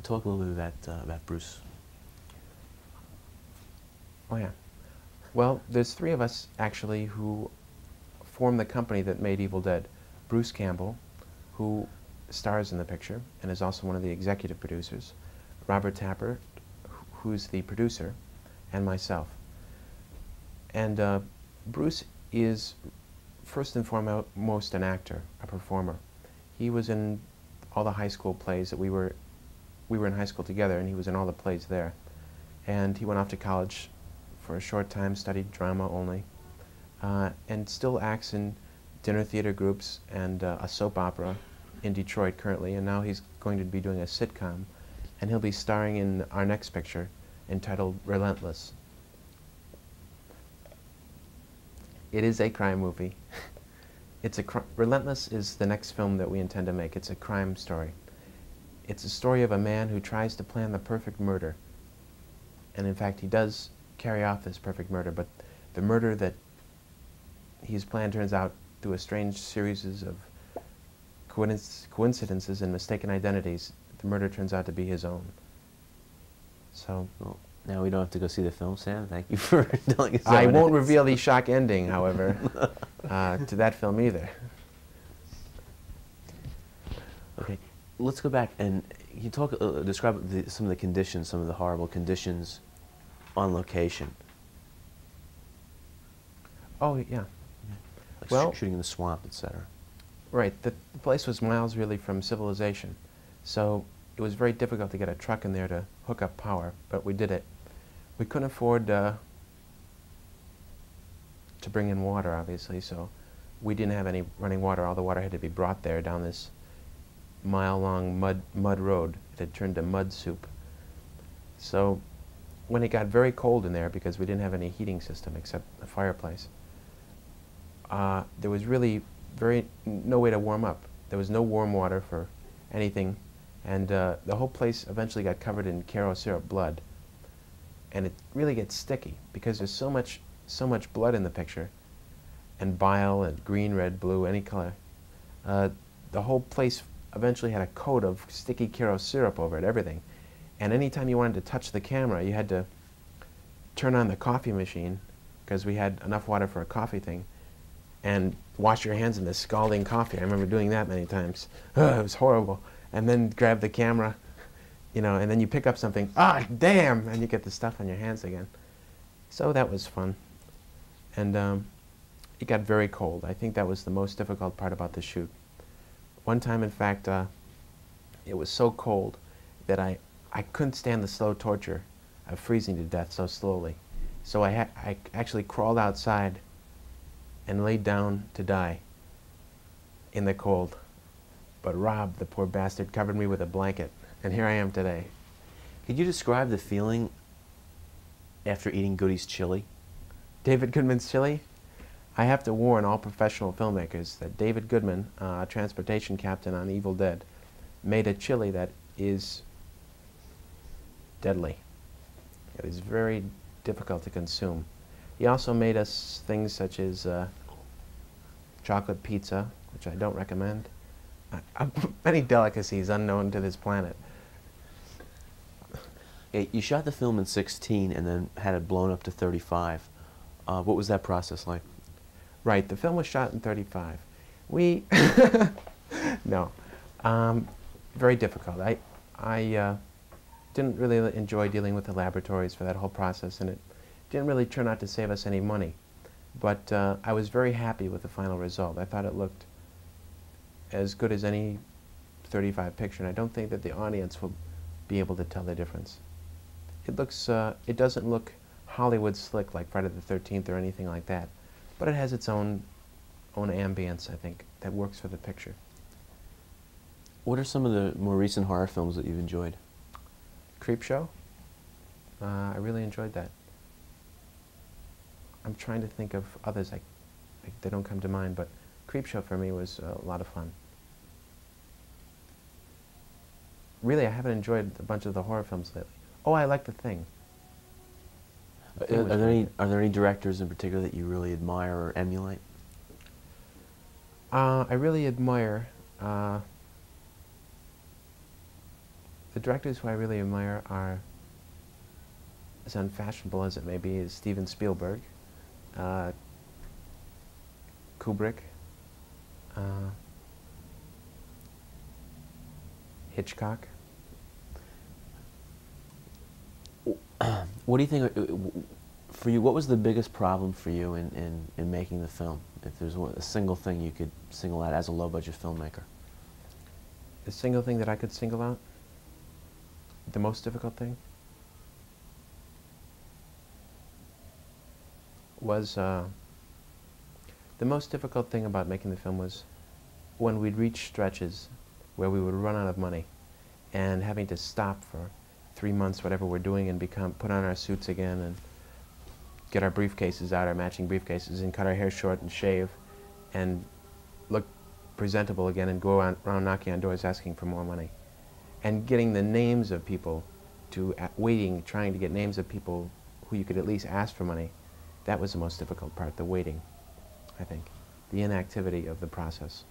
Talk a little bit about Bruce. Oh yeah. Well, there's three of us actually who formed the company that made Evil Dead. Bruce Campbell, who stars in the picture and is also one of the executive producers. Robert Tapper, who's the producer, and myself. And Bruce is first and foremost an actor, a performer. He was in all the high school plays that we were in high school together, and he was in all the plays there. And he went off to college for a short time, studied drama only, and still acts in dinner theater groups and a soap opera in Detroit currently, and now he's going to be doing a sitcom, and he'll be starring in our next picture entitled Relentless. It is a crime movie. Relentless is the next film that we intend to make. It's a crime story. It's a story of a man who tries to plan the perfect murder. And in fact, he does carry off this perfect murder, but the murder that he's planned turns out through a strange series of coincidences and mistaken identities. The murder turns out to be his own. So... Well, now we don't have to go see the film, Sam. Thank you for telling us. I won't reveal the shock ending, however, to that film either. Okay, let's go back and you describe some of the conditions, some of the horrible conditions on location. Oh, yeah. Like well, shooting in the swamp, etc. Right. The place was miles really from civilization, so it was very difficult to get a truck in there to hook up power, but we did it. We couldn't afford to bring in water, obviously, so we didn't have any running water. All the water had to be brought there down this mile-long mud road. It had turned to mud soup. So when it got very cold in there, because we didn't have any heating system except a fireplace, there was really no way to warm up. There was no warm water for anything, and the whole place eventually got covered in Caro syrup blood. And it really gets sticky because there's so much blood in the picture, and bile and green, red, blue, any color. The whole place eventually had a coat of sticky Caro syrup over it, everything. And anytime you wanted to touch the camera, you had to turn on the coffee machine, because we had enough water for a coffee thing, and wash your hands in this scalding coffee. I remember doing that many times. It was horrible. And then grab the camera, you know, and then you pick up something, damn, and you get the stuff on your hands again. So that was fun. And it got very cold. I think that was the most difficult part about the shoot. One time, in fact, it was so cold that I couldn't stand the slow torture of freezing to death so slowly. So I actually crawled outside and laid down to die in the cold. But Rob, the poor bastard, covered me with a blanket. And here I am today. Could you describe the feeling after eating Goody's chili? David Goodman's chili? I have to warn all professional filmmakers that David Goodman, a transportation captain on Evil Dead, made a chili that is deadly. It is very difficult to consume. He also made us things such as chocolate pizza, which I don't recommend. Many delicacies unknown to this planet. Okay, you shot the film in 16 and then had it blown up to 35. What was that process like? Right, the film was shot in 35. We, no, very difficult. I didn't really enjoy dealing with the laboratories for that whole process, and it didn't really turn out to save us any money. But I was very happy with the final result. I thought it looked as good as any 35 picture, and I don't think that the audience will be able to tell the difference. It looks, it doesn't look Hollywood slick like Friday the 13th or anything like that, but it has its own ambience, I think, that works for the picture. What are some of the more recent horror films that you've enjoyed? Creepshow? I really enjoyed that. I'm trying to think of others. They don't come to mind, but Creepshow for me was a lot of fun. Really, I haven't enjoyed a bunch of the horror films lately. Oh, I like The Thing. Are there any directors in particular that you really admire or emulate? I really admire The directors who I really admire are, as unfashionable as it may be, is Steven Spielberg, Kubrick, Hitchcock. What do you think, for you, what was the biggest problem for you in making the film? If there's a single thing you could single out as a low-budget filmmaker. The single thing that I could single out, the most difficult thing, was the most difficult thing about making the film was when we'd reach stretches where we would run out of money and having to stop for 3 months, whatever we're doing, and put on our suits again and get our briefcases out, our matching briefcases, and cut our hair short and shave and look presentable again and go around knocking on doors asking for more money. And getting the names of people trying to get names of people who you could at least ask for money, that was the most difficult part, the waiting, I think, the inactivity of the process.